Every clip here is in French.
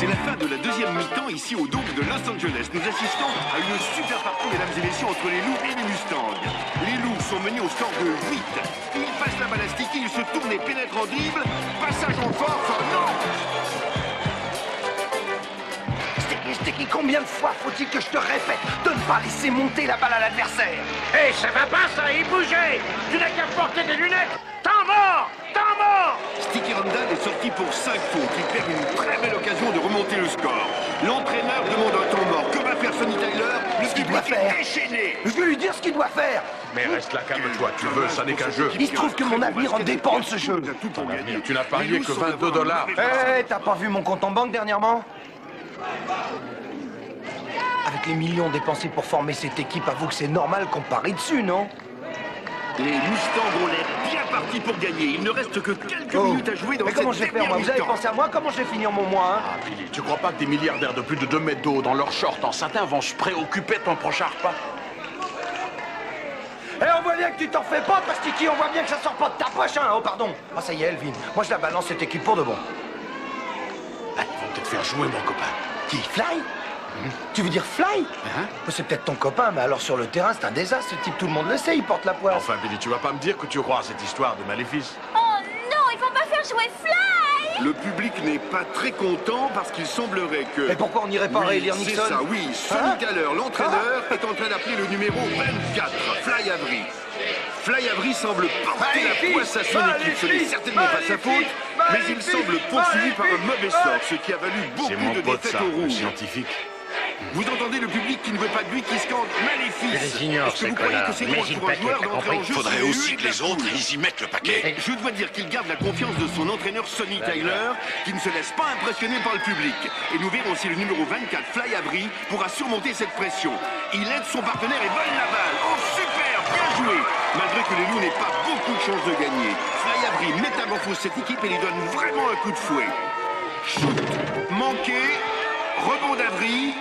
C'est la fin de la deuxième mi-temps ici au Dôme de Los Angeles. Nous assistons à une super partie, mesdames et messieurs, entre les Loups et les Mustangs. Les Loups sont menés au score de 8. Ils passent la balle à Sticky, ils se tournent et pénètrent en dribble. Passage en force, oh non! Sticky, combien de fois faut-il que je te répète de ne pas laisser monter la balle à l'adversaire? Hé, ça va pas ça, il bougeait! Tu n'as qu'à porter des lunettes! Temps mort! Temps mort! Sticky Randall est sorti pour 5 fautes. Il perd une très belle occasion de remonter le score. L'entraîneur demande un temps mort. Que va faire Sonny Tyler? Ce qu'il doit faire. Déchaîné. Je vais lui dire ce qu'il doit faire. Mais reste là, calme-toi, tu veux, ça n'est qu'un jeu. Il se trouve que mon avenir en dépend de ce jeu. Tu n'as parié que 22 $. Hé, t'as pas vu mon compte en banque dernièrement? Avec les millions dépensés pour former cette équipe, avoue que c'est normal qu'on parie dessus, non? Les Mustangs ont l'air bien partis pour gagner. Il ne reste que quelques minutes à jouer dans mais cette comment je vais faire, moi? Vous avez pensé à moi? Comment je vais finir mon mois, hein? Ah, Billy, tu crois pas que des milliardaires de plus de 2 mètres d'eau dans leurs shorts en satin vont se préoccuper de ton prochain repas? Eh, on voit bien que tu t'en fais pas, Pastiki, on voit bien que ça sort pas de ta poche, hein? Oh, pardon. Ah, ça y est, Elvin. Moi, je la balance cette équipe pour de bon. Ah, ils vont peut-être faire jouer mon copain. Qui? Fly? Tu veux dire Fly? C'est peut-être ton copain, mais alors sur le terrain, c'est un désastre, ce type, tout le monde le sait, il porte la poisse. Enfin, Billy, tu vas pas me dire que tu crois à cette histoire de maléfice? Oh non, il faut pas faire jouer Fly! Le public n'est pas très content parce qu'il semblerait que... Et pourquoi on n'irait pas réélire c'est Nixon? ça, oui. Sonny Tyler, l'entraîneur, est en train d'appeler le numéro 24, Fly Avery. Fly Avery semble porter la poisse à son équipe. Ce n'est certainement pas sa faute, mais il semble poursuivi par un mauvais sort, ce qui a valu C'est beaucoup mon de pote, défaites ça, au le rouge. scientifique. Vous entendez le public qui ne veut pas de lui, qui scande Maléfice. Je les ignore, Est-ce que ces vous croyez que connards. c'est drôle Imagine pour un pas joueur que t'as d'entrer en compris. jeu Faudrait sous les aussi huées que de la les autres, foule? ils y mettent le paquet. Je dois dire qu'il garde la confiance de son entraîneur Sonny Tyler, qui ne se laisse pas impressionner par le public. Et nous verrons si le numéro 24, Fly Avery, pourra surmonter cette pression. Il aide son partenaire et vole la balle. Oh, super, bien joué. Malgré que les Loups n'aient pas beaucoup de chances de gagner, Fly Avery métamorphose cette équipe et lui donne vraiment un coup de fouet. Shoot, manqué, rebond d'Avery.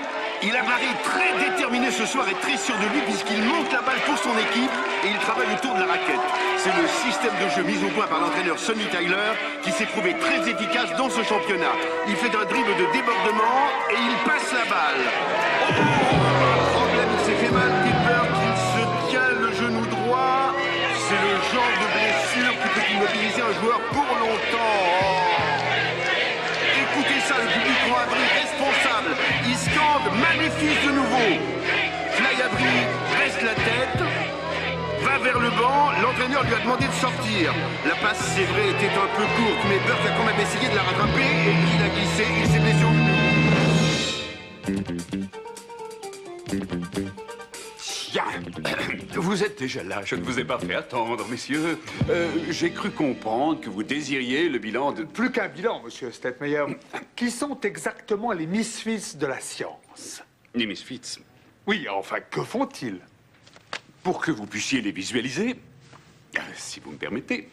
Il apparaît très déterminé ce soir et très sûr de lui puisqu'il monte la balle pour son équipe et il travaille autour de la raquette. C'est le système de jeu mis au point par l'entraîneur Sonny Tyler qui s'est prouvé très efficace dans ce championnat. Il fait un dribble de débordement et il passe la balle. Oh, problème, il s'est fait mal, Gilbert, il se tient le genou droit. C'est le genre de blessure qui peut immobiliser un joueur pour longtemps. Écoutez ça, le public rend Avery responsable. Il scande Maléfice de nouveau. Fly Avery baisse la tête, va vers le banc. L'entraîneur lui a demandé de sortir. La passe, c'est vrai, était un peu courte, mais Burke a quand même essayé de la rattraper et il a glissé. Il s'est blessé au genou. Vous êtes déjà là, je ne vous ai pas fait attendre, messieurs. J'ai cru comprendre que vous désiriez le bilan de... Plus qu'un bilan, monsieur Stetmeyer. Qui sont exactement les misfits de la science? Les Misfits. Oui, enfin, que font-ils? Pour que vous puissiez les visualiser, si vous me permettez,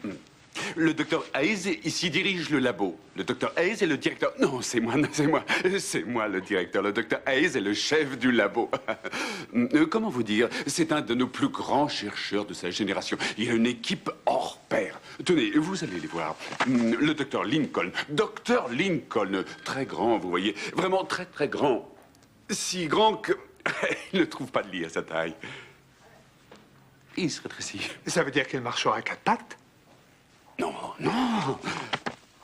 le docteur Hayes ici dirige le labo. Le docteur Hayes est le directeur... Non, c'est moi le directeur. Le docteur Hayes est le chef du labo. Comment vous dire? C'est un de nos plus grands chercheurs de sa génération. Il a une équipe hors pair. Tenez, vous allez les voir. Le docteur Lincoln. Docteur Lincoln. Très grand, vous voyez. Vraiment très, très grand. Si grand que... il ne trouve pas de lit à sa taille. Il se rétrécit. Ça veut dire qu'il marchera à 4 pattes? Non, non.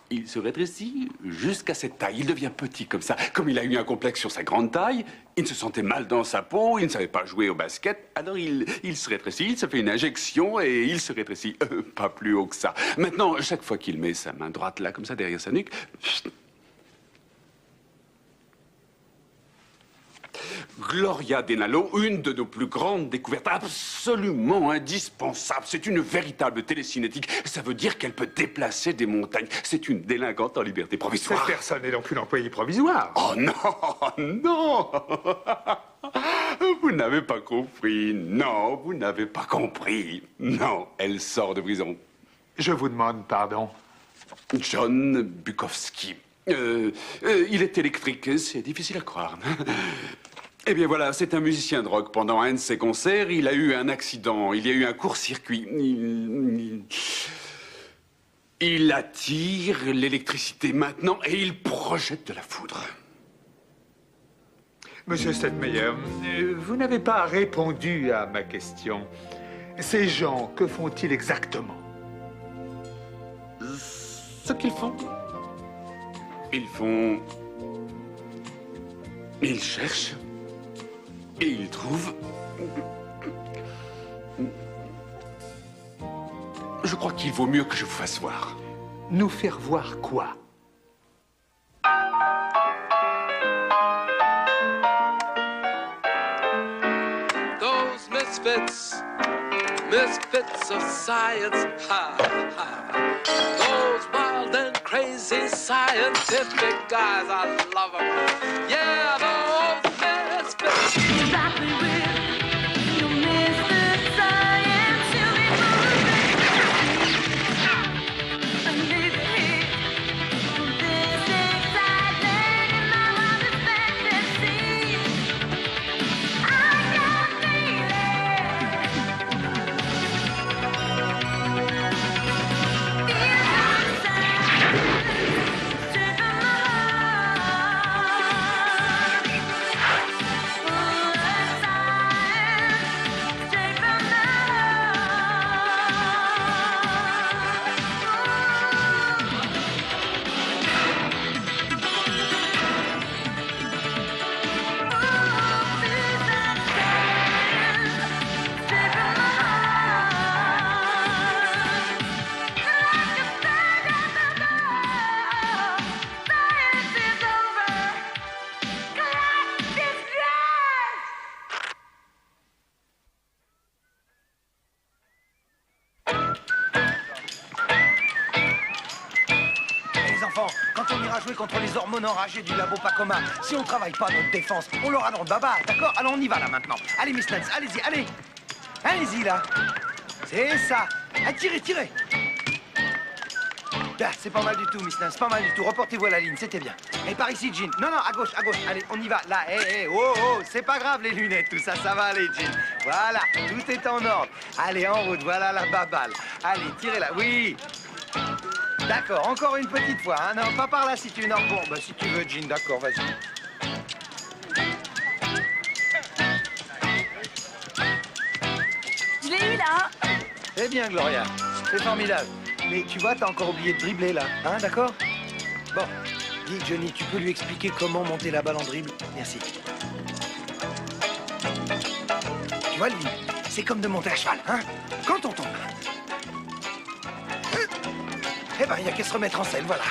Il se rétrécit jusqu'à cette taille. Il devient petit comme ça. Comme il a eu un complexe sur sa grande taille, il se sentait mal dans sa peau, il ne savait pas jouer au basket, alors il se rétrécit, il se fait une injection et il se rétrécit. Pas plus haut que ça. Maintenant, chaque fois qu'il met sa main droite là, comme ça, derrière sa nuque... Gloria Denalo, une de nos plus grandes découvertes, absolument indispensable. C'est une véritable télécinétique. Ça veut dire qu'elle peut déplacer des montagnes. C'est une délinquante en liberté provisoire. Cette personne est donc une employée provisoire. Oh non, non. Vous n'avez pas compris. Non, vous n'avez pas compris. Non, elle sort de prison. Je vous demande pardon. John Bukowski. Il est électrique, c'est difficile à croire. Eh bien voilà, c'est un musicien de rock. Pendant un de ses concerts, il a eu un accident. Il y a eu un court-circuit. Il attire l'électricité maintenant et il projette de la foudre. Monsieur Stettmeyer, vous n'avez pas répondu à ma question. Ces gens, que font-ils exactement? Ce qu'ils font. Ils font... Ils cherchent. Et ils trouvent. Je crois qu'il vaut mieux que je vous fasse voir. Nous faire voir quoi? Those misfits of science, ha, ha. Those wild and crazy scientific guys, I love them. Yeah, those misfits. Exactly with you miss the science, you'll be moving. And leave me this excitement in my wildest fantasy. I can feel Les enfants, quand on ira jouer contre les hormones enragées du labo Pacoma, si on travaille pas notre défense, on l'aura dans le baba, d'accord? Alors on y va là maintenant. Allez, Miss Lance, allez-y, allez. Allez-y là. C'est ça. Ah, tirez, tirez. Là, c'est pas mal du tout, Miss Lance, pas mal du tout. Reportez-vous à la ligne, c'était bien. Et par ici, Jean. Non, non, à gauche, à gauche. Allez, on y va. Là, hé, hé, oh, oh, c'est pas grave les lunettes, tout ça, ça va aller, Jean. Voilà, tout est en ordre. Allez, en route, voilà la baballe. Allez, tirez là, oui. D'accord, encore une petite fois, hein. Non, pas par là si tu... Non, bon, bah si tu veux, Jean, d'accord, vas-y. Je l'ai eu là. Eh bien, Gloria, c'est formidable. Mais tu vois, t'as encore oublié de dribbler, là, hein, d'accord? Bon, dis, Johnny, tu peux lui expliquer comment monter la balle en dribble? Merci. Tu vois, lui, c'est comme de monter à cheval, hein? Quand on tombe. Eh ben, il n'y a qu'à se remettre en scène, voilà.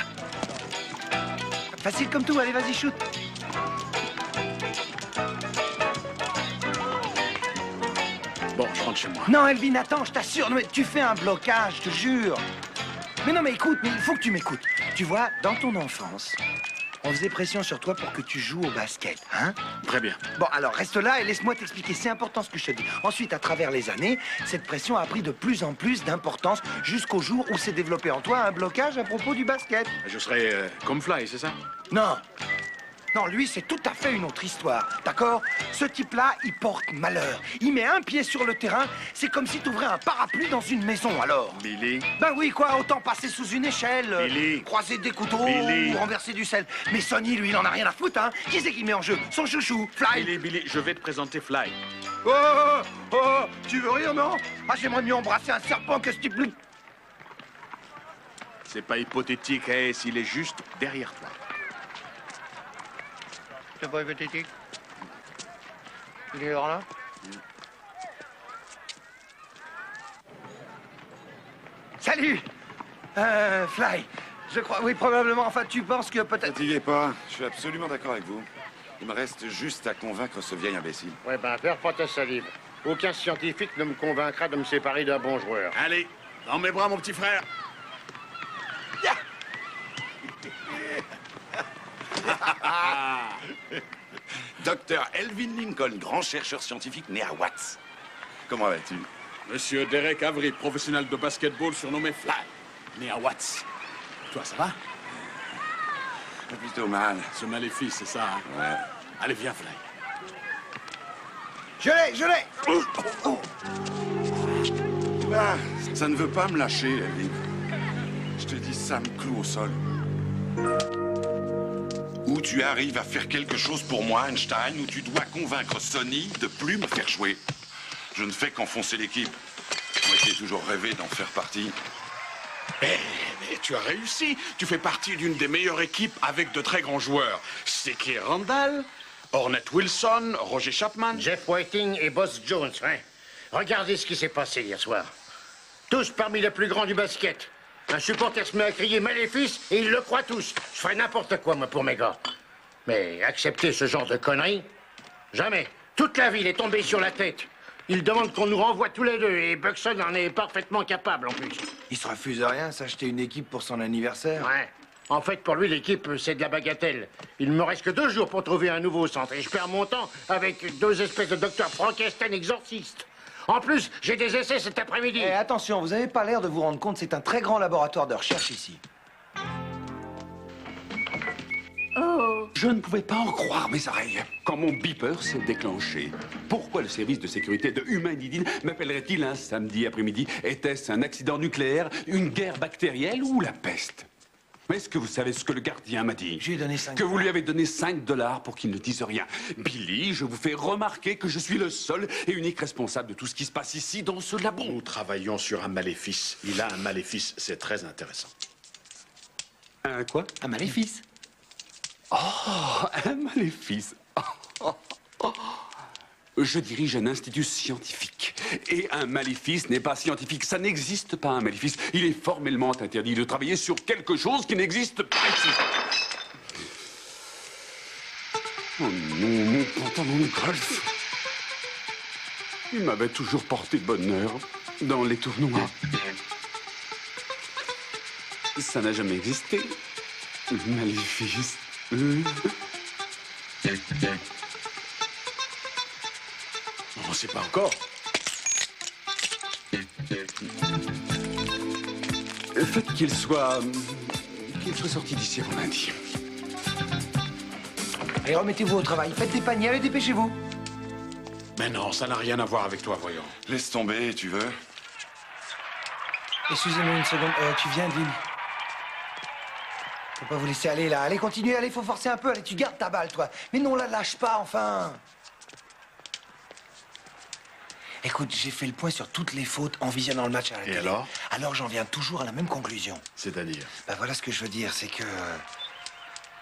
Facile comme tout, allez, vas-y, shoot. Bon, je rentre chez moi. Non, Elvin, attends, je t'assure, mais tu fais un blocage, je te jure. Mais non, mais écoute, mais il faut que tu m'écoutes. Tu vois, dans ton enfance, on faisait pression sur toi pour que tu joues au basket, hein? Très bien. Bon, alors reste là et laisse-moi t'expliquer. C'est important ce que je te dis. Ensuite, à travers les années, cette pression a pris de plus en plus d'importance jusqu'au jour où s'est développé en toi un blocage à propos du basket. Je serai comme Fly, c'est ça? Non. Non, lui, c'est tout à fait une autre histoire, d'accord? Ce type-là, il porte malheur. Il met un pied sur le terrain, c'est comme si tu ouvrais un parapluie dans une maison, alors. Billy. Ben oui, quoi, autant passer sous une échelle, Billy. croiser des couteaux, Billy. ou renverser du sel. Mais Sonny, lui, il en a rien à foutre, hein? Qui c'est qui met en jeu? Son chouchou, Fly. Billy, je vais te présenter Fly. Oh, oh, oh, tu veux rire, non? Ah, j'aimerais mieux embrasser un serpent que ce type. C'est pas hypothétique, hein, s'il est juste derrière toi. C'est pas hypothétique. Il est là? Salut! Fly. Je crois, oui, probablement. Enfin, tu penses que peut-être... Fatiguez pas, je suis absolument d'accord avec vous. Il me reste juste à convaincre ce vieil imbécile. Ouais, ben, perds pas ta salive. Aucun scientifique ne me convaincra de me séparer d'un bon joueur. Allez, dans mes bras, mon petit frère. Docteur Elvin Lincoln, grand chercheur scientifique né à Watts. Comment vas-tu? Monsieur Derek Avery, professionnel de basketball surnommé Fly, né à Watts. Toi, ça va? Plutôt mal. Ce maléfice, c'est ça, hein? Ouais. Allez, viens, Fly. Je l'ai! Ah, ça ne veut pas me lâcher, Elvin. Je te dis, ça me cloue au sol. Où où tu arrives à faire quelque chose pour moi, Einstein, où tu dois convaincre Sony de plus me faire jouer. Je ne fais qu'enfoncer l'équipe. Moi qui ai toujours rêvé d'en faire partie. Mais tu as réussi. Tu fais partie d'une des meilleures équipes avec de très grands joueurs. Secky Randall, Ornette Wilson, Roger Chapman. Jeff Whiting et Boss Jones, hein. Regardez ce qui s'est passé hier soir. Tous parmi les plus grands du basket. Un supporter se met à crier Maléfice et ils le croient tous. Je ferais n'importe quoi, moi, pour mes gars. Mais accepter ce genre de conneries, jamais. Toute la ville est tombée sur la tête. Ils demandent qu'on nous renvoie tous les deux et Buxton en est parfaitement capable, en plus. Il se refuse à rien, s'acheter une équipe pour son anniversaire. Ouais. En fait, pour lui, l'équipe, c'est de la bagatelle. Il me reste que 2 jours pour trouver un nouveau centre et je perds mon temps avec 2 espèces de docteurs Frankenstein exorcistes. En plus, j'ai des essais cet après-midi. Eh, attention, vous n'avez pas l'air de vous rendre compte, c'est un très grand laboratoire de recherche ici. Oh. Je ne pouvais pas en croire mes oreilles. Quand mon beeper s'est déclenché, pourquoi le service de sécurité de Humanidine m'appellerait-il un samedi après-midi? Était-ce un accident nucléaire, une guerre bactérienne ou la peste? Est-ce que vous savez ce que le gardien m'a dit? Je lui ai donné 5 Que vous lui avez donné 5 $ pour qu'il ne dise rien. Billy, je vous fais remarquer que je suis le seul et unique responsable de tout ce qui se passe ici dans ce labo. Nous travaillons sur un maléfice. Il a un maléfice, c'est très intéressant. Un quoi? Un maléfice. Oh, un maléfice. Je dirige un institut scientifique. Et un maléfice n'est pas scientifique. Ça n'existe pas, un maléfice. Il est formellement interdit de travailler sur quelque chose qui n'existe pas ici. Oh non, mon pantalon de golf. Il m'avait toujours porté bonheur dans les tournois. Ça n'a jamais existé. Le maléfice. On ne sait pas encore. Faites qu'il soit sorti d'ici avant lundi. Allez, remettez-vous au travail. Faites des paniers, allez, dépêchez-vous. Mais non, ça n'a rien à voir avec toi, voyons. Laisse tomber, tu veux? Excusez-moi une seconde. Tu viens, Dean? Faut pas vous laisser aller, là. Allez, continuez, allez, faut forcer un peu. Allez, tu gardes ta balle, toi. Mais non, la lâche pas, enfin. Écoute, j'ai fait le point sur toutes les fautes en visionnant le match à la télé. Et alors? Alors j'en viens toujours à la même conclusion. C'est-à-dire? Ben voilà ce que je veux dire, c'est que...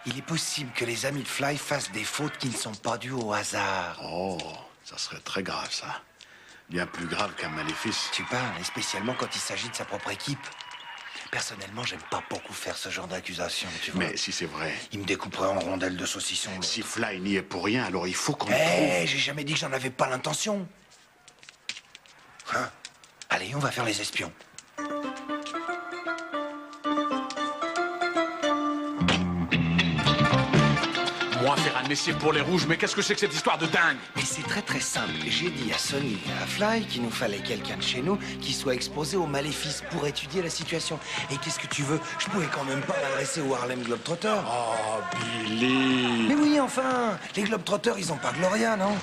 il est possible que les amis de Fly fassent des fautes qui ne sont pas dues au hasard. Oh, ça serait très grave, ça. Bien plus grave qu'un maléfice. Tu parles, et spécialement quand il s'agit de sa propre équipe. Personnellement, j'aime pas beaucoup faire ce genre d'accusation, tu vois. Mais si c'est vrai... Il me découperait en rondelles de saucisson. Si Fly n'y est pour rien, alors il faut qu'on le Eh, trouve. j'ai jamais dit que j'en avais pas l'intention. Hein? Allez, on va faire les espions. Moi, faire un essai pour les rouges, mais qu'est-ce que c'est que cette histoire de dingue? Mais c'est très très simple. J'ai dit à Sony et à Fly qu'il nous fallait quelqu'un de chez nous qui soit exposé aux maléfices pour étudier la situation. Et qu'est-ce que tu veux? Je pouvais quand même pas m'adresser aux Harlem Globetrotters. Oh, Billy! Mais oui, enfin, les Globetrotters, ils ont pas Gloria, non?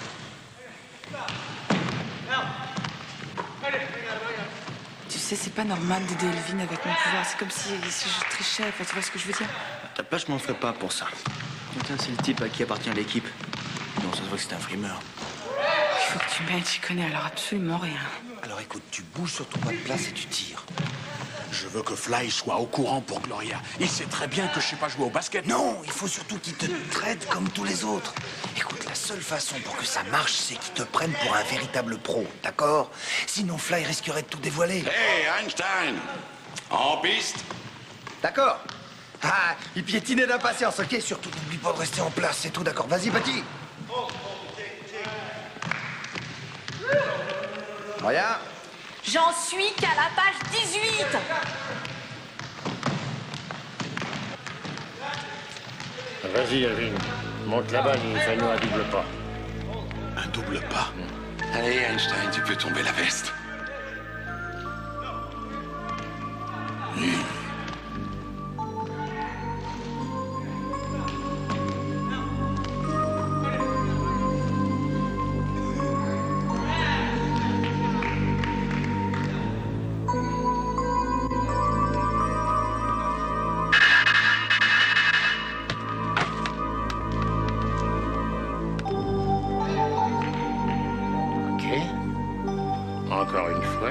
Tu sais, c'est pas normal d'aider Elvin avec mon pouvoir. C'est comme si je trichais. Enfin, tu vois ce que je veux dire? Ta place, je m'en ferais pas pour ça. Tiens, c'est le type à qui appartient l'équipe. Non, ça se voit que c'est un frimeur. Il faut que tu m'aides. J'y connais alors absolument rien. Alors écoute, tu bouges sur ton pas de place et tu tires. Je veux que Fly soit au courant pour Gloria. Il sait très bien que je sais pas jouer au basket. Non, il faut surtout qu'il te traite comme tous les autres. Écoute, la seule façon pour que ça marche, c'est qu'il te prenne pour un véritable pro, d'accord? Sinon, Fly risquerait de tout dévoiler. Hey, Einstein! En piste? D'accord. Ah, il piétinait d'impatience, ok? Surtout, n'oublie pas de rester en place, c'est tout, d'accord? Vas-y, petit. Regarde. J'en suis qu'à la page 18. Vas-y, Elvin. Monte la balle et fais-nous un double pas. Un double pas? Allez, Einstein, tu peux tomber la veste. Encore une fois.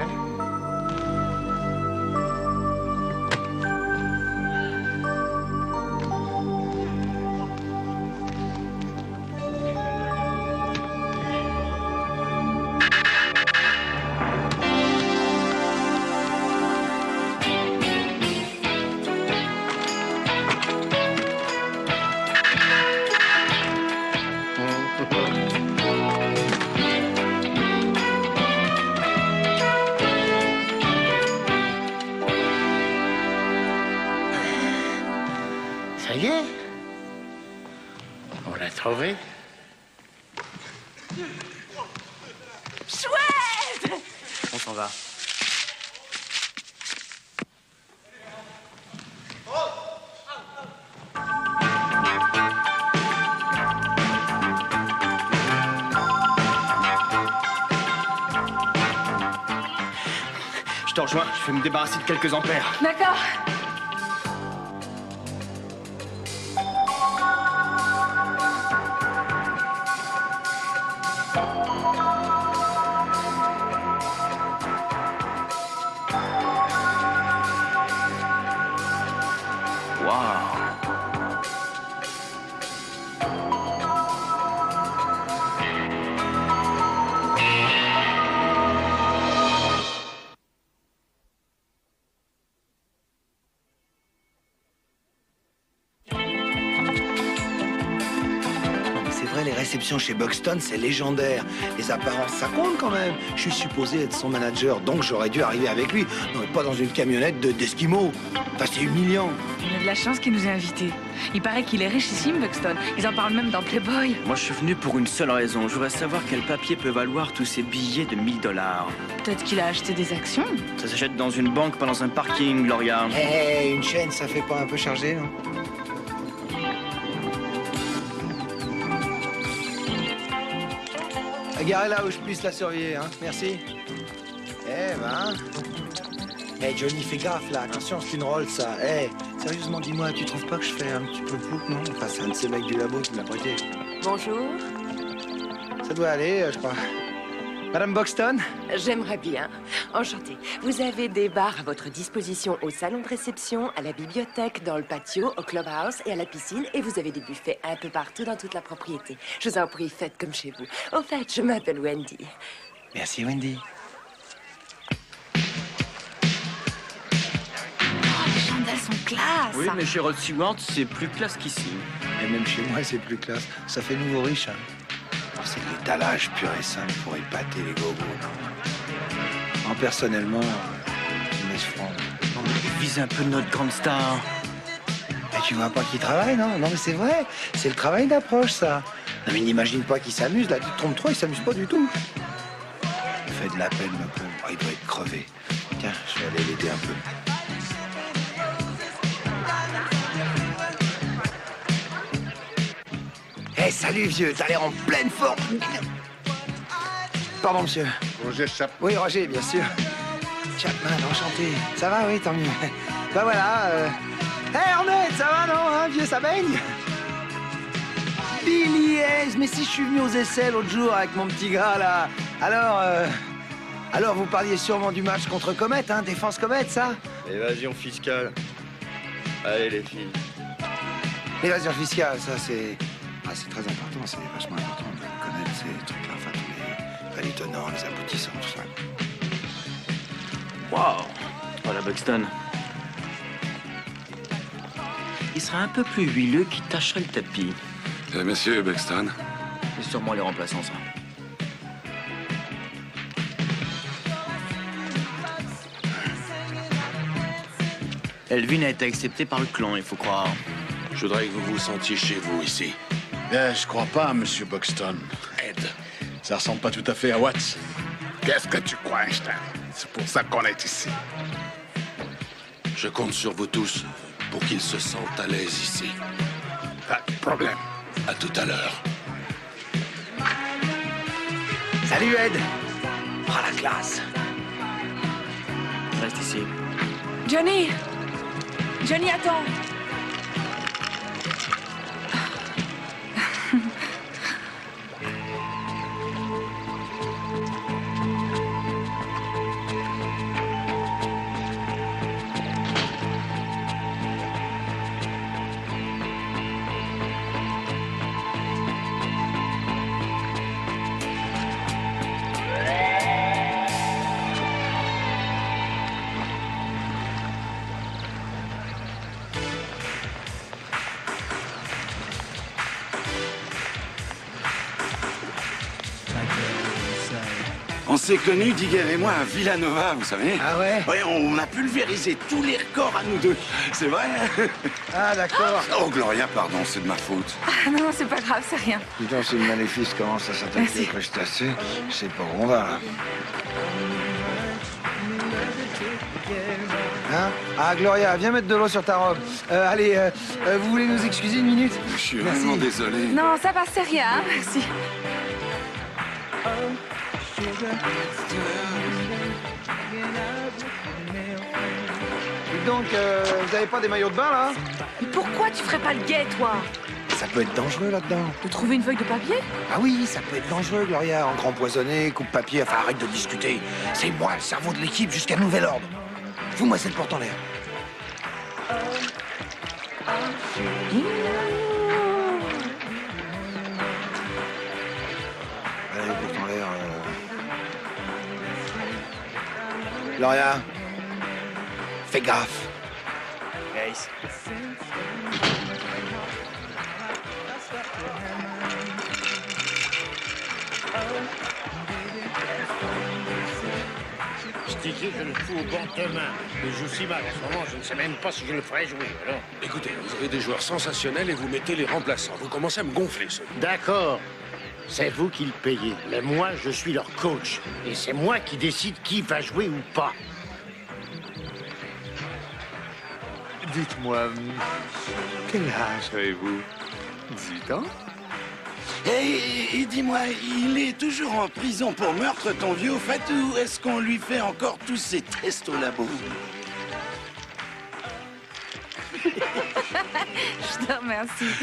Ça y est, on l'a trouvé. Chouette! On s'en va. Je te rejoins, je vais me débarrasser de quelques ampères. D'accord. Les réceptions chez Buxton, c'est légendaire. Les apparences, ça compte quand même. Je suis supposé être son manager, donc j'aurais dû arriver avec lui. Non, mais pas dans une camionnette d'Esquimaux. Enfin, c'est humiliant. On a de la chance qu'il nous ait invités. Il paraît qu'il est richissime, Buxton. Ils en parlent même dans Playboy. Moi, je suis venu pour une seule raison. Je voudrais savoir quel papier peut valoir tous ces billets de 1000 $. Peut-être qu'il a acheté des actions. Ça s'achète dans une banque, pas dans un parking, Gloria. Hé, une chaîne, ça fait pas un peu chargé, non? Garez là où je puisse la surveiller, hein. Merci. Eh ben... Eh, Johnny, fais gaffe, là. Attention, c'est une Rolls, ça. Eh, sérieusement, dis-moi, tu trouves pas que je fais un petit peu plouc, non? Enfin, c'est un de ces mecs du labo qui me l'a prêté. Bonjour. Ça doit aller, je crois. Madame Buxton? J'aimerais bien. Enchantée. Vous avez des bars à votre disposition au salon de réception, à la bibliothèque, dans le patio, au clubhouse et à la piscine. Et vous avez des buffets un peu partout dans toute la propriété. Je vous en prie, faites comme chez vous. Au fait, je m'appelle Wendy. Merci, Wendy. Les chandelles sont classe. Oui, mais chez Rod Stewart, c'est plus classe qu'ici. Et même chez moi, c'est plus classe. Ça fait nouveau riche, hein. C'est de l'étalage pur et simple pour épater les gogos. Moi, personnellement, je me laisse franc. Non, mais vise un peu notre grande star. Et tu vois pas qu'il travaille, non? Non, mais c'est vrai. C'est le travail d'approche, ça. Non, mais n'imagine pas qu'il s'amuse. Là, tu te trompes trop, il s'amuse pas du tout. Il fait de la peine, le pauvre. Oh, il doit être crevé. Tiens, je vais aller l'aider un peu. Hey, salut, vieux. T'as l'air en pleine forme. Pardon, monsieur. Roger Chapman. Oui, Roger, bien sûr. Chapman, enchanté. Ça va, oui, tant mieux. Ben voilà. Hey, Ornette, ça va, non, hein, vieux, ça baigne? Billy Hayes, mais si je suis venu aux essais l'autre jour avec mon petit gars, là. Alors, vous parliez sûrement du match contre Comet, hein, défense Comet, ça? Évasion fiscale. Allez, les filles. L'évasion fiscale, ça, c'est... Ah, c'est très important, c'est vachement important de connaître ces trucs-là, enfin, tous les tenants, les aboutissants, tout ça. Waouh! Voilà Buxton. Il sera un peu plus huileux qui tâcherait le tapis. Monsieur Buxton. C'est sûrement les remplaçants, ça. Elvin a été accepté par le clan, il faut croire. Je voudrais que vous vous sentiez chez vous ici. Je crois pas, monsieur Buxton. Ed, ça ressemble pas tout à fait à Watts. Qu'est-ce que tu crois, Einstein? C'est pour ça qu'on est ici. Je compte sur vous tous pour qu'ils se sentent à l'aise ici. Pas de problème. À tout à l'heure. Salut, Ed. Oh, la classe. Reste ici. Johnny! Johnny, attends! On s'est connus, Digger et moi, à Villanova, vous savez. Ah ouais? Ouais, on a pulvérisé tous les records à nous deux. C'est vrai? Ah, d'accord. Oh, Gloria, pardon, c'est de ma faute. Ah non, c'est pas grave, c'est rien. Putain, si le maléfice commence à s'attaquer aux crustacés, je sais pas où on va, là. Hein? Ah, Gloria, viens mettre de l'eau sur ta robe. Allez, vous voulez nous excuser une minute? Je suis Merci. vraiment désolé. Non, ça passe, c'est rien, hein, merci. Et donc, vous avez pas des maillots de bain, là? Mais pourquoi tu ferais pas le guet, toi? Ça peut être dangereux, là-dedans. De trouver une feuille de papier? Ah oui, ça peut être dangereux, Gloria. Encre empoisonnée, coupe-papier, enfin, arrête de discuter. C'est moi, le cerveau de l'équipe, jusqu'à nouvel ordre. Fous-moi cette porte en l'air. Allez, porte en l'air. Gloria, fais gaffe. Ace. Sticky, je le fous au banc demain. Il joue si mal en ce moment, je ne sais même pas si je le ferai jouer, alors. Écoutez, vous avez des joueurs sensationnels et vous mettez les remplaçants. Vous commencez à me gonfler, ça. D'accord. C'est vous qui le payez. Mais moi, je suis leur coach. Et c'est moi qui décide qui va jouer ou pas. Dites-moi, quel âge avez-vous? 18 ans? Et dis-moi, il est toujours en prison pour meurtre, ton vieux, au fait, ou est-ce qu'on lui fait encore tous ses tests au labo? Je te remercie.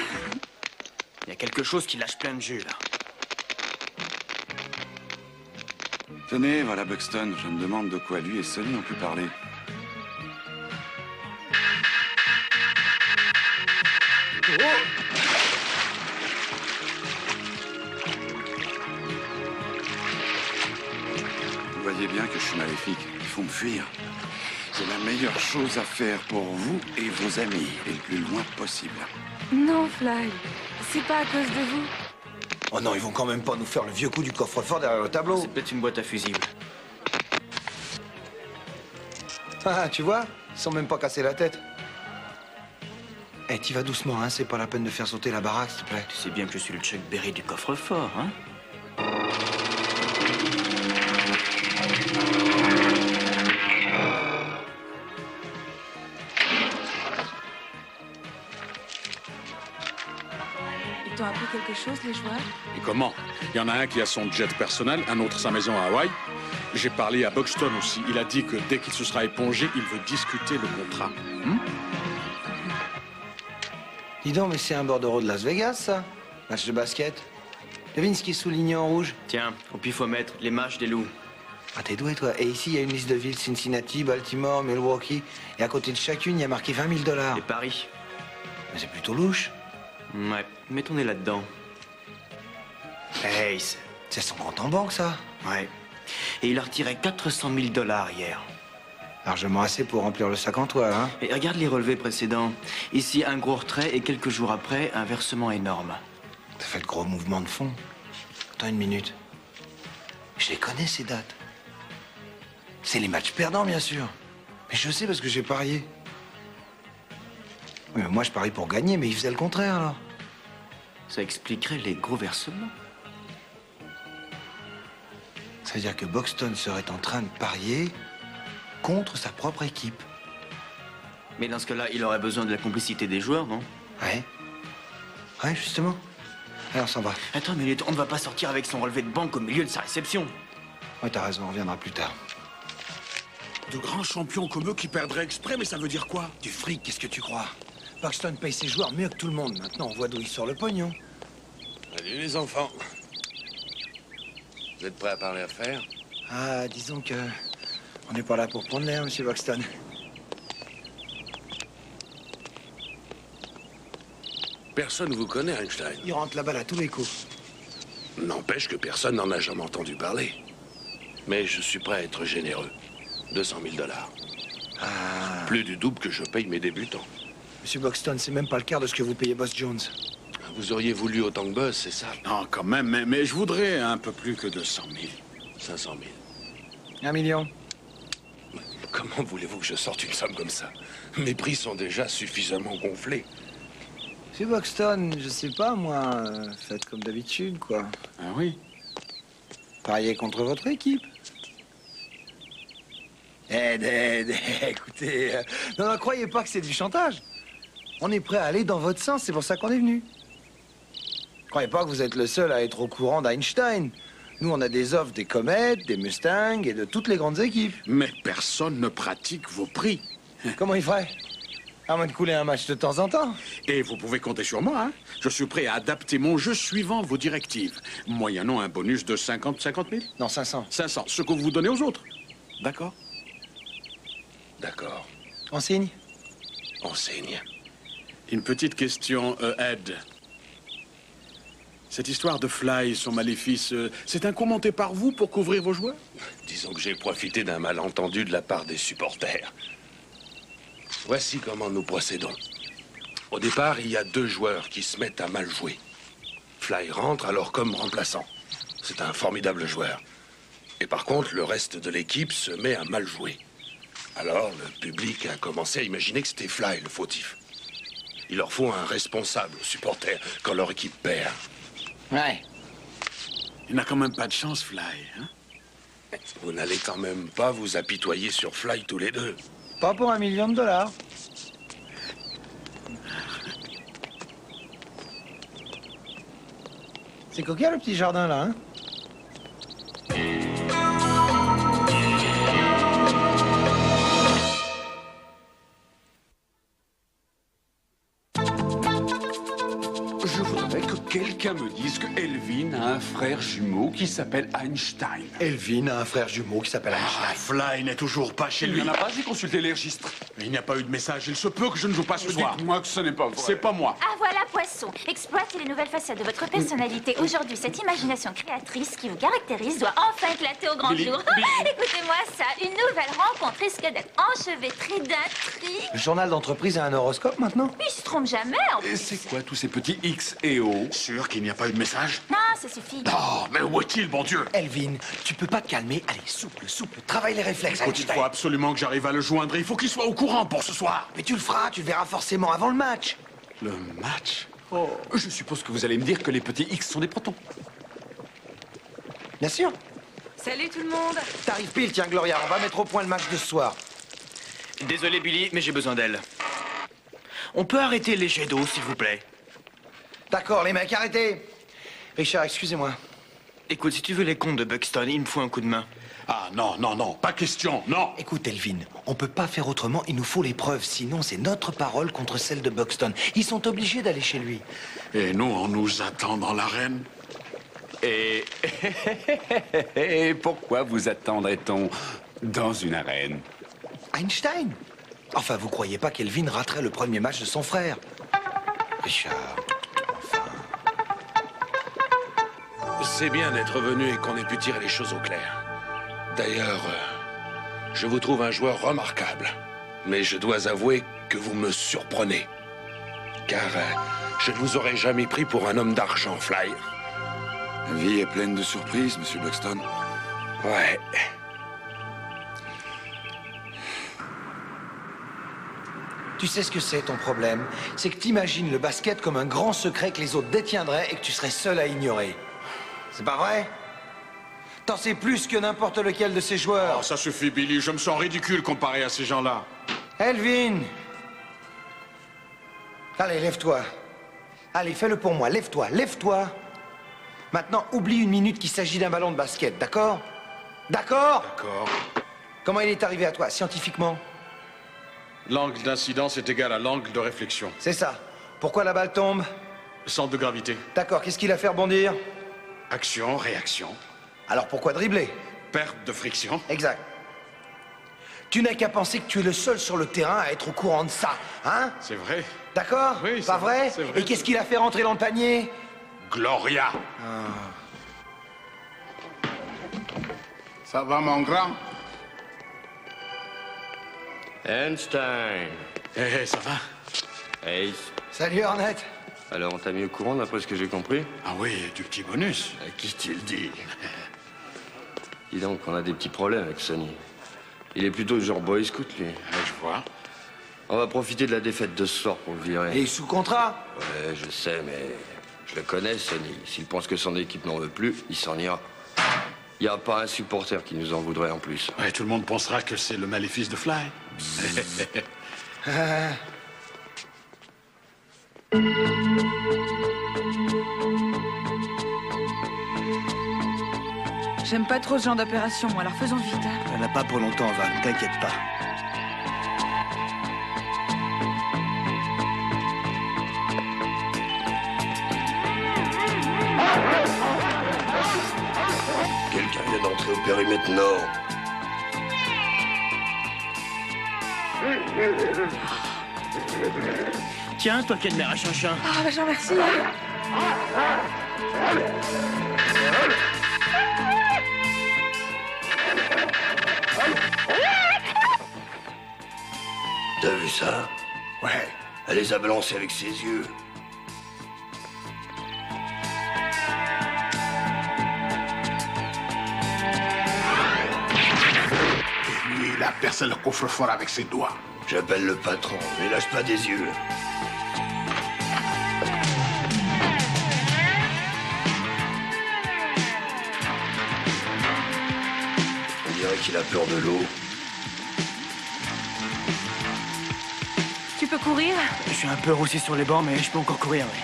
Il y a quelque chose qui lâche plein de jus, là. Tenez, voilà Buxton. Je me demande de quoi lui et Sonny ont pu parler. Vous voyez bien que je suis maléfique. Il faut me fuir. C'est la meilleure chose à faire pour vous et vos amis, et le plus loin possible. Non, Fly, c'est pas à cause de vous. Oh non, ils vont quand même pas nous faire le vieux coup du coffre-fort derrière le tableau. C'est peut-être une boîte à fusibles. Ah, tu vois, ils sont même pas cassés la tête. Eh, t'y vas doucement, hein, c'est pas la peine de faire sauter la baraque, s'il te plaît. Tu sais bien que je suis le Chuck Berry du coffre-fort, hein? Ils t'ont appris quelque chose, les joueurs? Et comment? Il y en a un qui a son jet personnel, un autre sa maison à Hawaï. J'ai parlé à Buxton aussi. Il a dit que dès qu'il se sera épongé, il veut discuter le contrat. Dis donc, mais c'est un bordereau de Las Vegas, ça? Match de basket. Devine ce qui est souligné en rouge. Tiens, au pifomètre, les matchs des loups. Ah, t'es doué, toi. Et ici, il y a une liste de villes. Cincinnati, Baltimore, Milwaukee. Et à côté de chacune, il y a marqué 20 000 $. Et Paris. Mais c'est plutôt louche. Ouais, mets ton nez là-dedans. Ace. C'est son compte en banque, ça. Ouais. Et il a retiré 400 000 $ hier. Largement assez pour remplir le sac en toile, hein. Et regarde les relevés précédents. Ici, un gros retrait et quelques jours après, un versement énorme. Ça fait de gros mouvements de fond. Attends une minute. Je les connais, ces dates. C'est les matchs perdants, bien sûr. Mais je sais parce que j'ai parié. Oui, mais moi, je parie pour gagner, mais il faisait le contraire, alors. Ça expliquerait les gros versements. Ça veut dire que Buxton serait en train de parier contre sa propre équipe. Mais dans ce cas-là, il aurait besoin de la complicité des joueurs, non? Ouais. Ouais, justement. Allez, on s'en va. Attends une minute, on ne va pas sortir avec son relevé de banque au milieu de sa réception. Ouais, t'as raison, on reviendra plus tard. De grands champions comme eux qui perdraient exprès, mais ça veut dire quoi? Du fric, qu'est-ce que tu crois? Buxton paye ses joueurs mieux que tout le monde. Maintenant, on voit d'où il sort le pognon. Allez, les enfants. Vous êtes prêts à parler affaires? Ah, disons que... on n'est pas là pour prendre l'air, monsieur Buxton. Personne ne vous connaît, Einstein. Il rentre la balle à tous les coups. N'empêche que personne n'en a jamais entendu parler. Mais je suis prêt à être généreux. 200 000 $. Ah. Plus du double que je paye mes débutants. Monsieur Buxton, c'est même pas le quart de ce que vous payez Boss Jones. Vous auriez voulu autant que Buzz, c'est ça? Non, quand même, mais je voudrais un peu plus que 200 000. 500 000. 1 million. Comment voulez-vous que je sorte une somme comme ça? Mes prix sont déjà suffisamment gonflés. Monsieur Buxton, je sais pas, moi, faites comme d'habitude, quoi. Ah oui? Pariez contre votre équipe. Écoutez... non, croyez pas que c'est du chantage. On est prêt à aller dans votre sens, c'est pour ça qu'on est venu. Croyez pas que vous êtes le seul à être au courant d'Einstein. Nous, on a des offres des Comets, des Mustangs et de toutes les grandes équipes. Mais personne ne pratique vos prix. Comment il ferait? À moins de couler un match de temps en temps. Et vous pouvez compter sur moi, hein. Je suis prêt à adapter mon jeu suivant vos directives. Moyennant un bonus de 50 000? Non, 500. 500, ce que vous donnez aux autres. D'accord? D'accord. On signe? On signe. Une petite question, Ed. Cette histoire de Fly, son maléfice, c'est incommandé par vous pour couvrir vos joueurs? Disons que j'ai profité d'un malentendu de la part des supporters. Voici comment nous procédons. Au départ, il y a 2 joueurs qui se mettent à mal jouer. Fly rentre alors comme remplaçant. C'est un formidable joueur. Et par contre, le reste de l'équipe se met à mal jouer. Alors, le public a commencé à imaginer que c'était Fly le fautif. Il leur faut un responsable aux supporters quand leur équipe perd. Ouais. Il n'a quand même pas de chance, Fly, hein? Vous n'allez quand même pas vous apitoyer sur Fly tous les deux. Pas pour $1 million. C'est coquin, le petit jardin, là, hein? Je voudrais que quelqu'un me dise que Elvin a un frère jumeau qui s'appelle Einstein. Elvin a un frère jumeau qui s'appelle Einstein. Fly n'est toujours pas chez Il lui. n'y en a pas, j'ai consulté les registres. Il n'y a pas eu de message. Il se peut que je ne joue pas ce soir. Dites-moi que ce n'est pas vrai. C'est pas moi. Ah voilà, Poisson. Exploitez les nouvelles facettes de votre personnalité. Aujourd'hui, cette imagination créatrice qui vous caractérise doit enfin éclater au grand Billy, jour. Billy. Écoutez-moi ça, une nouvelle rencontre risque d'être enchevêtrée d'intrigues. Le journal d'entreprise a un horoscope, maintenant? Il se trompe jamais, en Et plus. c'est quoi tous ces petits X et O? Sûr qu'il n'y a pas eu de message? Non, ça suffit. Oh, mais où est-il, bon Dieu? Elvin, tu peux pas te calmer? Allez, souple, travaille les réflexes, Écoute, il Einstein. faut absolument que j'arrive à le joindre. Il faut qu'il soit au courant pour ce soir. Mais tu le feras, tu le verras forcément avant le match. Le match? Oh, je suppose que vous allez me dire que les petits X sont des protons. Bien sûr. Salut tout le monde. T'arrives pile, tiens, Gloria, on va mettre au point le match de ce soir. Désolé, Billy, mais j'ai besoin d'elle. On peut arrêter les jets d'eau, s'il vous plaît? D'accord, les mecs, arrêtez. Richard, excusez-moi. Écoute, si tu veux les comptes de Buxton, il me faut un coup de main. Ah, non, non, non, pas question, non. Écoute, Elvin, on peut pas faire autrement, il nous faut les preuves, sinon c'est notre parole contre celle de Buxton. Ils sont obligés d'aller chez lui. Et nous, on nous attend dans l'arène. Et... Et pourquoi vous attendrait-on dans une arène? Einstein? Enfin, vous croyez pas qu'Elvin raterait le premier match de son frère? Richard, enfin... C'est bien d'être venu et qu'on ait pu tirer les choses au clair. D'ailleurs, je vous trouve un joueur remarquable. Mais je dois avouer que vous me surprenez. Car je ne vous aurais jamais pris pour un homme d'argent, Fly. La vie est pleine de surprises, Monsieur Buxton. Ouais. Tu sais ce que c'est ton problème? C'est que t'imagines le basket comme un grand secret que les autres détiendraient et que tu serais seul à ignorer. C'est pas vrai? T'en sais plus que n'importe lequel de ces joueurs. Oh, ça suffit, Billy. Je me sens ridicule comparé à ces gens-là. Elvin! Allez, lève-toi. Allez, fais-le pour moi. Lève-toi, lève-toi. Maintenant, oublie une minute qu'il s'agit d'un ballon de basket, d'accord? D'accord? D'accord. Comment il est arrivé à toi, scientifiquement? L'angle d'incidence est égal à l'angle de réflexion. C'est ça. Pourquoi la balle tombe? Centre de gravité. D'accord, qu'est-ce qui l'a fait rebondir? Action, réaction. Alors pourquoi dribbler? Perte de friction. Exact. Tu n'as qu'à penser que tu es le seul sur le terrain à être au courant de ça, hein? C'est vrai. D'accord? Oui, pas vrai? c'est vrai. Et qu'est-ce qui l'a fait rentrer dans le panier? Gloria. Ça va, mon grand? Einstein. Eh, ça va? Hey. Salut, Hornet. Alors, on t'a mis au courant d'après ce que j'ai compris? Ah oui, du petit bonus. À qui tu le dis? Dis donc, on a des petits problèmes avec Sonny. Il est plutôt du genre boy scout, lui. Ouais, je vois. On va profiter de la défaite de ce soir pour le virer. Et sous contrat? Ouais, je sais, mais je le connais, Sonny. S'il pense que son équipe n'en veut plus, il s'en ira. Il n'y a pas un supporter qui nous en voudrait en plus. Ouais, tout le monde pensera que c'est le maléfice de Fly. J'aime pas trop ce genre d'opération, alors faisons vite. On n'a pas pour longtemps, Van, t'inquiète pas. Quelqu'un vient d'entrer au périmètre nord. Tiens, toi qui as de mer à chinchin. Ah, bah, je vous remercie. T'as vu ça? Ouais. Elle les a balancés avec ses yeux. Et lui, il a percé le coffre-fort avec ses doigts. J'appelle le patron, mais lâche pas des yeux. On dirait qu'il a peur de l'eau. Tu peux courir? Je suis un peu roussé sur les bords, mais je peux encore courir, oui.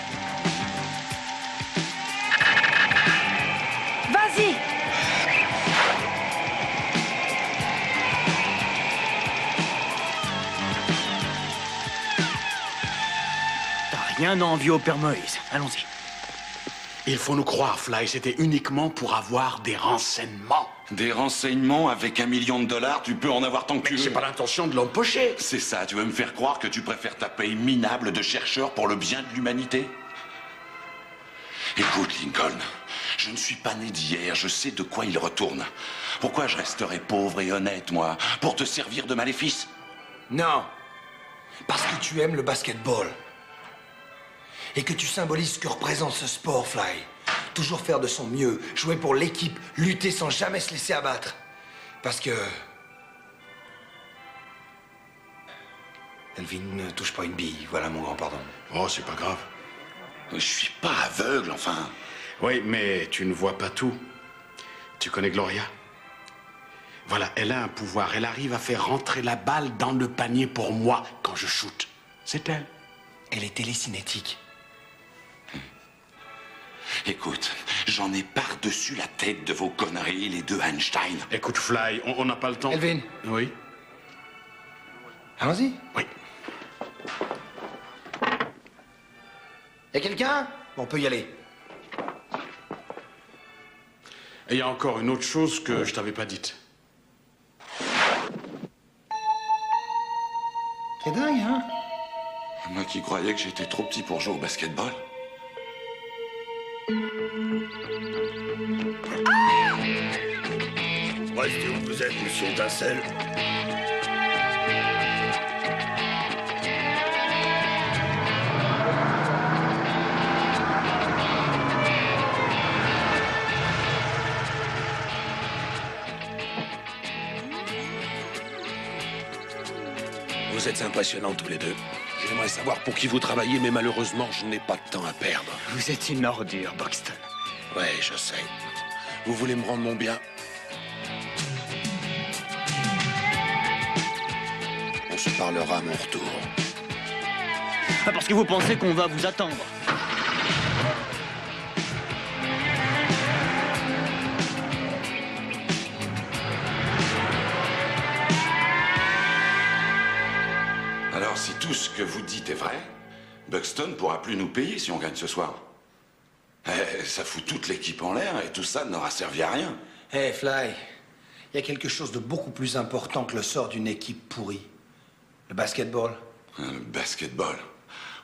Vas-y! T'as rien à envier au Père Moïse. Allons-y. Il faut nous croire, Fly, c'était uniquement pour avoir des renseignements. Des renseignements avec $1 million, tu peux en avoir tant que tu veux. C'est pas l'intention de l'empocher. C'est ça, tu veux me faire croire que tu préfères ta paye minable de chercheur pour le bien de l'humanité? Écoute, Lincoln, je ne suis pas né d'hier, je sais de quoi il retourne. Pourquoi je resterais pauvre et honnête, moi? Pour te servir de maléfice? Non. Parce que tu aimes le basketball. Et que tu symbolises ce que représente ce sport, Fly. Toujours faire de son mieux, jouer pour l'équipe, lutter sans jamais se laisser abattre. Parce que... Elvin ne touche pas une bille, voilà mon grand pardon. Oh, c'est pas grave. Je suis pas aveugle, enfin. Oui, mais tu ne vois pas tout. Tu connais Gloria? Voilà, elle a un pouvoir. Elle arrive à faire rentrer la balle dans le panier pour moi quand je shoot. C'est elle. Elle est télécinétique. Écoute, j'en ai par-dessus la tête de vos conneries, les deux Einstein. Écoute, Fly, on n'a pas le temps. Elvin. Oui. Allons-y. Oui. Y'a quelqu'un? On peut y aller. Et il y a encore une autre chose que je t'avais pas dite. C'est dingue, hein? Moi qui croyais que j'étais trop petit pour jouer au basketball. Restez où vous êtes, monsieur Étincelle. Vous êtes impressionnants tous les deux. J'aimerais savoir pour qui vous travaillez, mais malheureusement, je n'ai pas de temps à perdre. Vous êtes une ordure, Buxton. Ouais, je sais. Vous voulez me rendre mon bien? On se parlera à mon retour. Ah, parce que vous pensez qu'on va vous attendre. Alors, si tout ce que vous dites est vrai, Buxton pourra plus nous payer si on gagne ce soir. Ça fout toute l'équipe en l'air et tout ça n'aura servi à rien. Hey, Fly, il y a quelque chose de beaucoup plus important que le sort d'une équipe pourrie. Le basketball. Le basketball.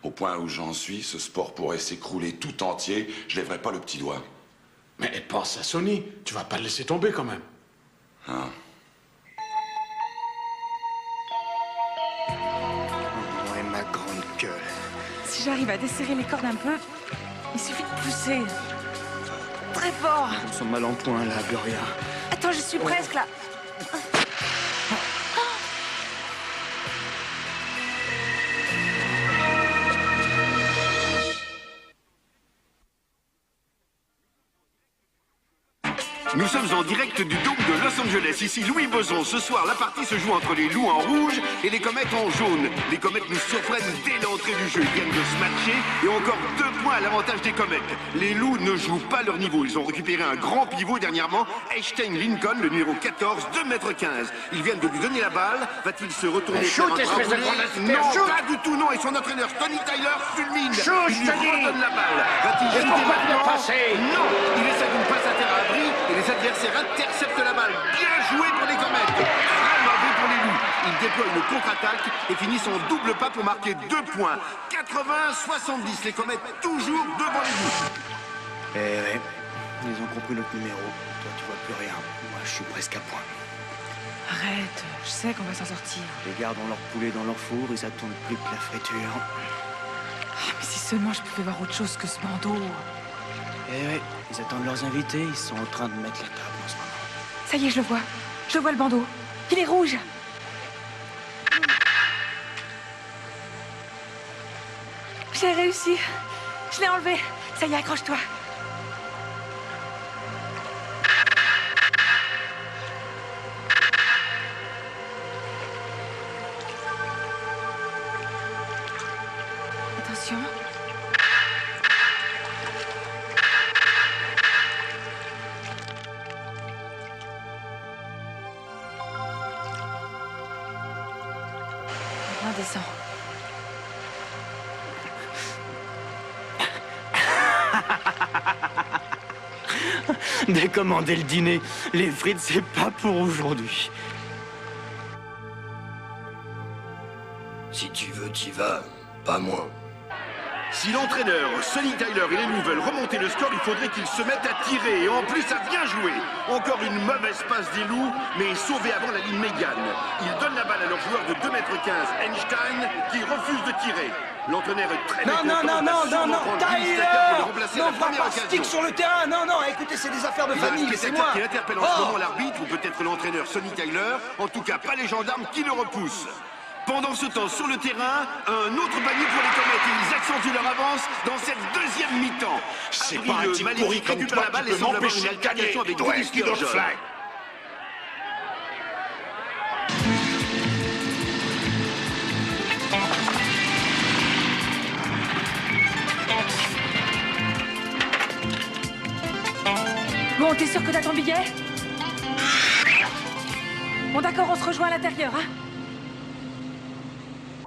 Au point où j'en suis, ce sport pourrait s'écrouler tout entier. Je lèverai pas le petit doigt. Mais pense à Sonny. Tu vas pas le laisser tomber quand même. Hein? Ouais, ma grande gueule. Si j'arrive à desserrer les cordes un peu, il suffit de pousser. Très fort. On s'en mal en point, là, Gloria. Attends, je suis presque là. Nous sommes en direct du dôme de Los Angeles. Ici Louis Boson. Ce soir, la partie se joue entre les loups en rouge et les comètes en jaune. Les comètes nous surprennent dès l'entrée du jeu. Ils viennent de se matcher et ont encore 2 points à l'avantage des comètes. Les loups ne jouent pas leur niveau. Ils ont récupéré un grand pivot dernièrement, Einstein Lincoln, le numéro 14, 2,15 m. Ils viennent de lui donner la balle. Va-t-il se retourner? Shoot, espèce de grande Non, shoot. pas du tout, non. Et son entraîneur, Tony Tyler, fulmine. Shoot, Il lui je te dis. redonne la balle. Va-t-il Et shooter pourquoi tu l'as maintenant? passé? Non, il essaie d'une passe à terre à abri et les adversaires interceptent la balle. Bien joué pour les comètes. Très mauvais pour les loups. Ils déploient une contre-attaque et finissent en double pas pour marquer 2 points. 80-70. Les comètes toujours devant les loups. Eh ouais, ils ont compris notre numéro. Toi, tu vois plus rien. Moi, je suis presque à point. Arrête, je sais qu'on va s'en sortir. Les gardes ont leur poulet dans leur four et ça tourne plus que la friture. Ah, mais si seulement je pouvais voir autre chose que ce bandeau. Eh ouais, ils attendent leurs invités. Ils sont en train de mettre la table en ce moment. Ça y est, je le vois. Je vois le bandeau. Il est rouge. J'ai réussi. Je l'ai enlevé. Ça y est, accroche-toi. Attention. Maintenant, descends. Décommander le dîner. Les frites, c'est pas pour aujourd'hui. Si tu veux, t'y vas. Pas moi. Si l'entraîneur, Sonny Tyler et les loups veulent remonter le score, il faudrait qu'ils se mettent à tirer. Et en plus, à bien jouer. Encore une mauvaise passe des loups, mais sauvé avant la ligne médiane. Ils donnent la balle à leur joueur de 2,15 m, Einstein, qui refuse de tirer. L'entraîneur est très Non, mécontent. non, non, Il va non, sûrement non, non, prendre Billy Tyler! Slater pour le remplacer à Non, la va première pas occasion. stick sur le terrain! Non, non, écoutez, c'est des affaires de Il y a un famille, c'est spectateur moi! qui interpelle en ce moment l'arbitre, ou peut-être l'entraîneur Sonny Tyler. En tout cas, pas les gendarmes qui le repoussent. Pendant ce temps, sur le terrain, un autre panier pour les comètes et ils accentuent leur avance dans cette deuxième mi-temps. C'est Avril, pas un le type maléfique, pourri comme récupère toi la balle qui et peut semble avoir m'empêcher une de gagner. altercation avec Toi, Billy Skidoo Sturgeon. Fly. Bon, t'es sûr que t'as ton billet? Bon, d'accord, on se rejoint à l'intérieur, hein?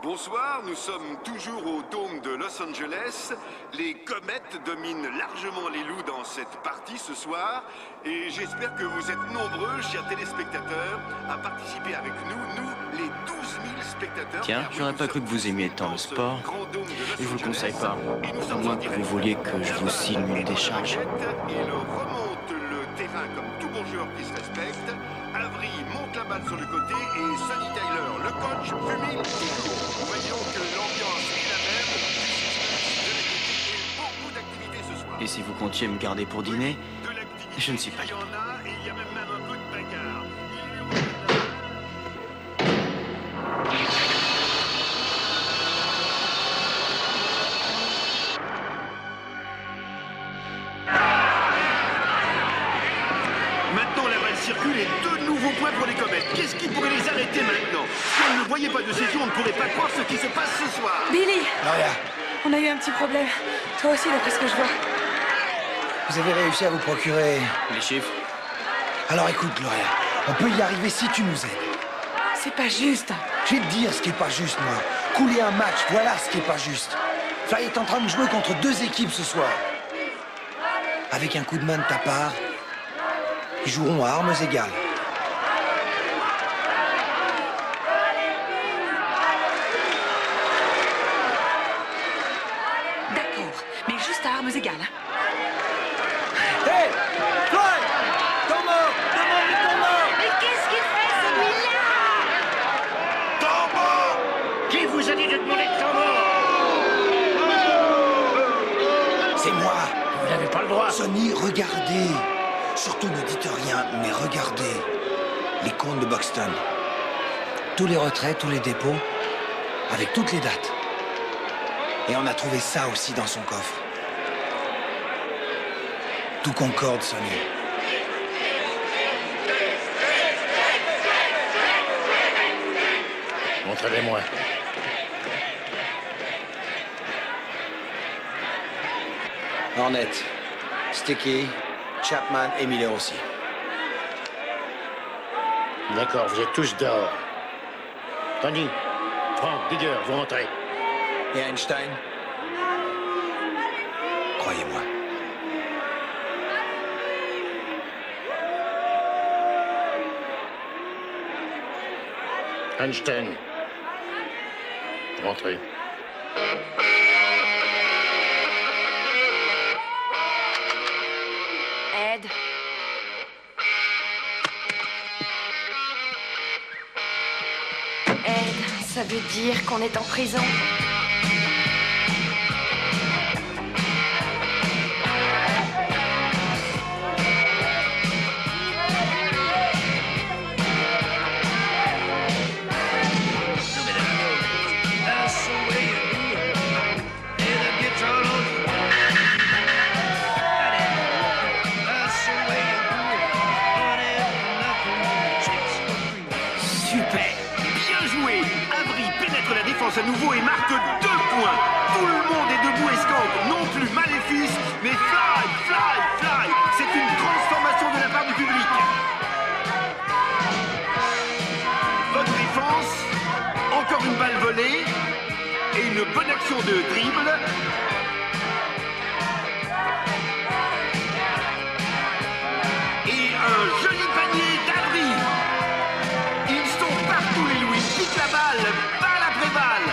Bonsoir, nous sommes toujours au dôme de Los Angeles. Les comètes dominent largement les loups dans cette partie ce soir. Et j'espère que vous êtes nombreux, chers téléspectateurs, à participer avec nous, les 12 000 spectateurs. Tiens, j'aurais pas cru que vous aimiez tant le sport. Je vous le conseille pas. À moins que vous vouliez que je vous signe une décharge. Il remonte le terrain comme tout bon joueur qui se respecte. Avery monte la balle sur le côté et Sonny Tyler, le coach, fulmine. Voyons que l'ambiance est la même. Beaucoup d'activités ce soir. Et si vous comptiez me garder pour dîner, je ne suis pas Il y en a et il y a même un peu de bagarre. Maintenant, la balle circule et 2 nouveaux points pour les comètes. Qu'est-ce qui pourrait les arrêter maintenant? Si on ne voyait pas de session, on ne pourrait pas croire ce qui se passe ce soir. Billy! Gloria, On a eu un petit problème. Toi aussi, d'après ce que je vois. vous avez réussi à vous procurer... Les chiffres? Alors écoute, Gloria, on peut y arriver si tu nous aides. C'est pas juste. Je vais te dire ce qui est pas juste, moi. Couler un match, voilà ce qui est pas juste. Fly est en train de jouer contre 2 équipes ce soir. Avec un coup de main de ta part, ils joueront à armes égales. D'accord, mais juste à armes égales. Hein. Hé! Fly! Ton mort! Demande-lui ton mort! Mais qu'est-ce qu'il fait, celui-là? Qui vous a dit de demander de tambour? C'est moi! Vous n'avez pas le droit. Sonny, regardez! Surtout ne dites rien, mais regardez les comptes de Buxton. Tous les retraits, tous les dépôts, avec toutes les dates. Et on a trouvé ça aussi dans son coffre. Tout concorde, Sonny. Montrez-les-moi. Hornet, Sticky, Chapman et Miller aussi. D'accord, vous êtes tous dehors. Tony, Frank, Digger, vous rentrez. Et Einstein? Croyez-moi. Einstein, rentrez. Ed. Ed, ça veut dire qu'on est en prison. À nouveau et marque 2 points. Tout le monde est debout et scande, non plus Maléfice, mais Fly, Fly, Fly. C'est une transformation de la part du public. Bonne défense, encore une balle volée et une bonne action de dribble. Et un joli panier d'Abri. Ils sont partout les Louis, piquent la balle. Balle.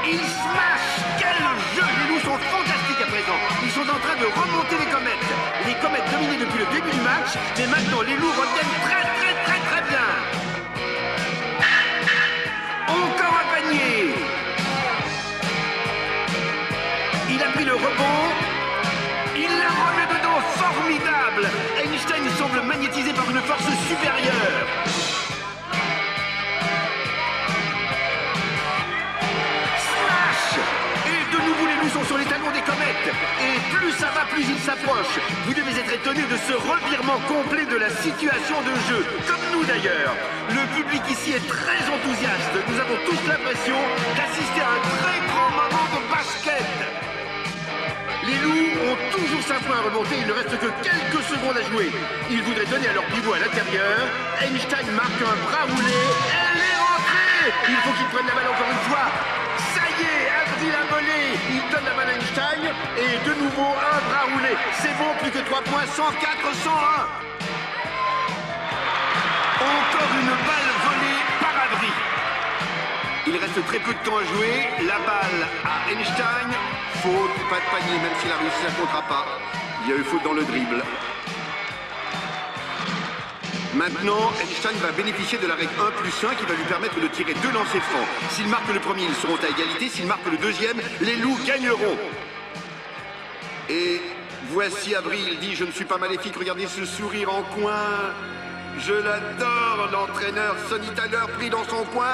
Ils smash. Quel jeu. Les loups sont fantastiques à présent. Ils sont en train de remonter les comètes. Les comètes dominaient depuis le début du match, mais maintenant les loups reviennent très bien. Encore un panier. Il a pris le rebond. Il la remet dedans. Formidable. Einstein semble magnétisé par une force supérieure. Sont sur les talons des comètes. Et plus ça va, plus ils s'approchent. Vous devez être étonné de ce revirement complet de la situation de jeu. Comme nous d'ailleurs. Le public ici est très enthousiaste. Nous avons tous l'impression d'assister à un très grand moment de basket. Les loups ont toujours 5 points à remonter. Il ne reste que quelques secondes à jouer. Ils voudraient donner à leur pivot à l'intérieur. Einstein marque un bras roulé. Elle est rentrée. Il faut qu'ils prennent la balle encore une fois. Ça y est, Abri l'a volé. Il donne la balle à Einstein. Et de nouveau, un bras roulé. C'est bon, plus que 3 points. 104, 101. Encore une balle volée par Abri. Il reste très peu de temps à jouer. La balle à Einstein. Faute, pas de panier, même s'il a réussi à contre-pas. Il y a eu faute dans le dribble. Maintenant, Einstein va bénéficier de la règle 1+1 qui va lui permettre de tirer 2 lancers francs. S'il marque le premier, ils seront à égalité. S'il marque le deuxième, les loups gagneront. Et voici Avril, il dit « Je ne suis pas maléfique, regardez ce sourire en coin. Je l'adore, l'entraîneur Sonny Tyler pris dans son coin. »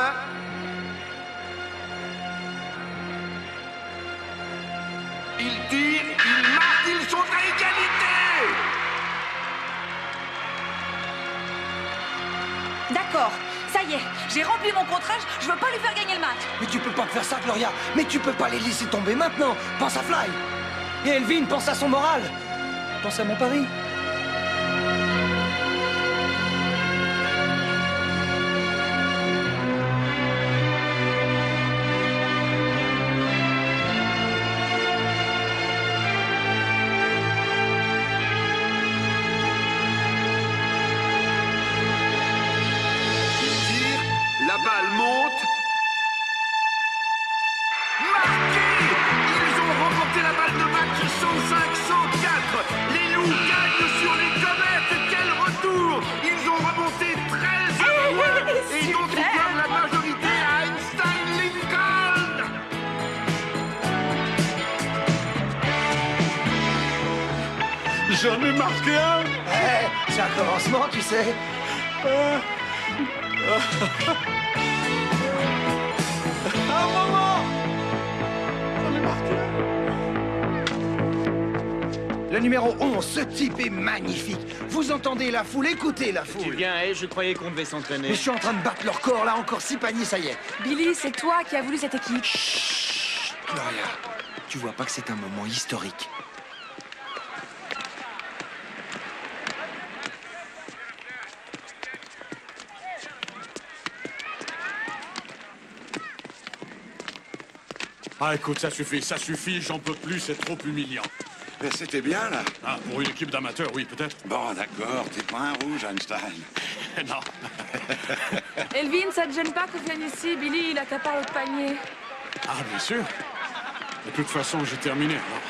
Il tire, il marque, ils sont à égalité. D'accord, ça y est, j'ai rempli mon contrat, je veux pas lui faire gagner le match. Mais tu peux pas faire ça, Gloria. Mais tu peux pas les laisser tomber maintenant. Pense à Fly. Et Elvin, pense à son moral. Pense à mon pari. Ils ont remporté la balle de match 105-104. Les loups gagnent J'en ai marqué un. C'est un commencement, tu sais. Un moment. J'en ai marqué un. Le numéro 11, ce type est magnifique. Vous entendez la foule, écoutez la foule. Tu viens, je croyais qu'on devait s'entraîner. Mais je suis en train de battre leur corps, là, encore 6 paniers, ça y est. Billy, c'est toi qui as voulu cette équipe. Gloria, tu vois pas que c'est un moment historique? Ah, écoute, ça suffit, j'en peux plus, c'est trop humiliant. Mais c'était bien, là. Ah, pour une équipe d'amateurs, oui, peut-être. Bon, d'accord, t'es pas un rouge, Einstein. Non. Elvin, ça te gêne pas qu'on vienne ici? Billy, il a ta part au panier. Ah, bien sûr. De toute façon, j'ai terminé. Alors.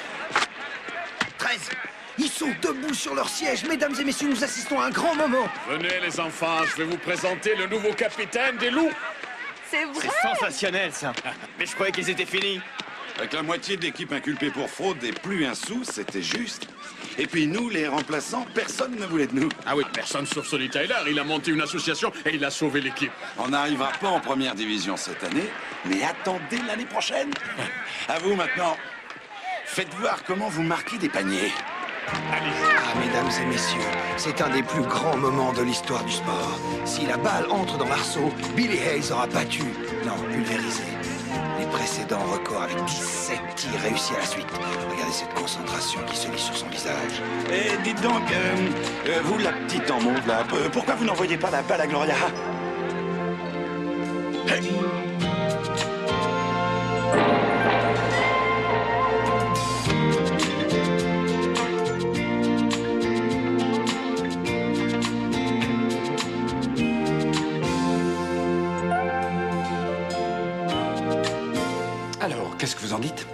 13. Ils sont debout sur leur siège. Mesdames et messieurs, nous assistons à un grand moment. Venez, les enfants, je vais vous présenter le nouveau capitaine des loups. C'est vrai? C'est sensationnel, ça. Mais je croyais qu'ils étaient finis. Avec la moitié de l'équipe inculpée pour fraude et plus un sou, c'était juste. Et puis nous, les remplaçants, personne ne voulait de nous. Ah oui, personne sauf Sonny Tyler. Il a monté une association et il a sauvé l'équipe. On n'arrivera pas en première division cette année, mais attendez l'année prochaine. À vous maintenant. Faites voir comment vous marquez des paniers. Allez. Ah, mesdames et messieurs, c'est un des plus grands moments de l'histoire du sport. Si la balle entre dans l'arceau, Billy Hayes aura battu, non, pulvérisé, les précédents records avec 17 tirs réussis à la suite. Regardez cette concentration qui se lit sur son visage. Et dites donc, vous la petite en mauve là, pourquoi vous n'envoyez pas la balle à Gloria? Hey. Alors, qu'est-ce que vous en dites?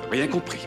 Rien compris.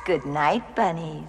Good night, bunnies.